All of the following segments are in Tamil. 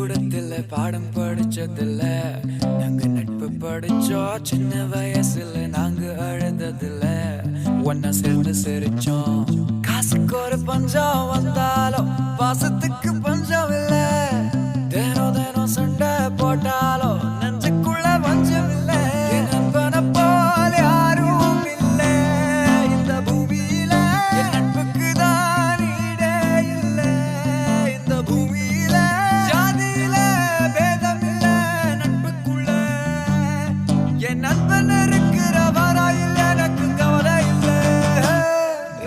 பள்ளிக்கூடத்துல பாடம் படிச்சதில்ல, நாங்க நட்பு படிச்சோம் சின்ன வயசுல, நாங்க அழுததில்ல, ஒன்னா சேர்ந்து சிரிச்சோம். காசுக்கு ஒரு பஞ்சம் வந்தாலும் பாசத்துக்கு பஞ்சம் இல்ல. தினம் தினம் சண்டை போட்டாலும் நெஞ்சுக்குள்ள பஞ்சம் இல்ல. என் நண்பனை போல் யாரும் இல்ல இந்த பூமியில. என் நட்புக்கு தான் ஈடே இல்ல இந்த பூமியில. ஜாதியில பேதம் இல்ல நட்புக்குள்ள. என் நண்பன் இருக்கிற வரையில் எனக்கு கவலை இல்ல.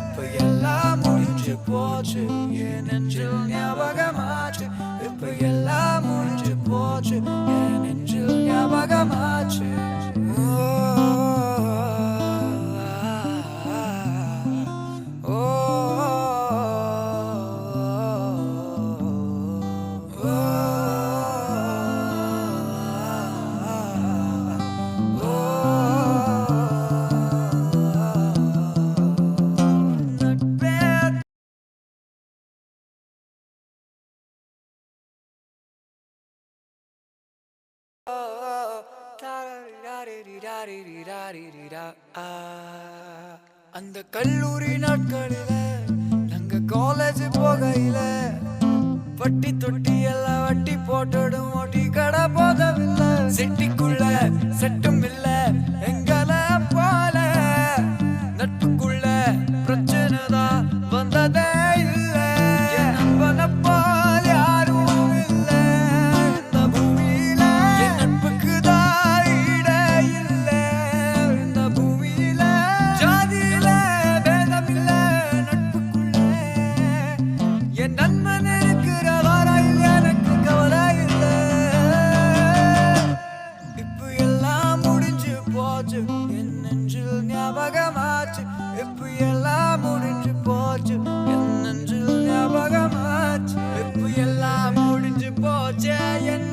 இப்ப எல்லாம் முடிஞ்சு போச்சு, என் நெஞ்சில் ஞாபகமாச்சு. இப்ப எல்லாம் முடிஞ்சு போச்சு, என் நெஞ்சில் ஞாபகமாச்சு. அந்த கல்லூரி நாட்களில நாங்க காலேஜ் போகையில வட்டி தொட்டி எல்லாம் வட்டி போட்டுடும். ஓட்டி கடை போதவில்லை, செட்டிக்குள்ள செட்டும் இல்ல எங்கள போல. நட்புக்குள்ள பிரச்சனை தான் வந்ததே இல்ல. என் நண்பனை போல் யாரும் இல்ல இந்த பூமியில. என் நட்புக்கு தான் ஈடே இல்ல இந்த பூமியில. ஜாதியில பேதம் இல்ல நட்புக்குள்ள. என் நண்பன் இருக்கிற வரையில் எனக்கு கவலை இல்ல. இப்ப எல்லாம் முடிஞ்சு போச்சு, என் நெஞ்சில் ஞாபகமாச்சு. இப்ப எல்லாம் முடிஞ்சு போச்சு, என் நெஞ்சில் ஞாபகமாச்சு. இப்ப எல்லாம் முடிஞ்சு போச்சு, என்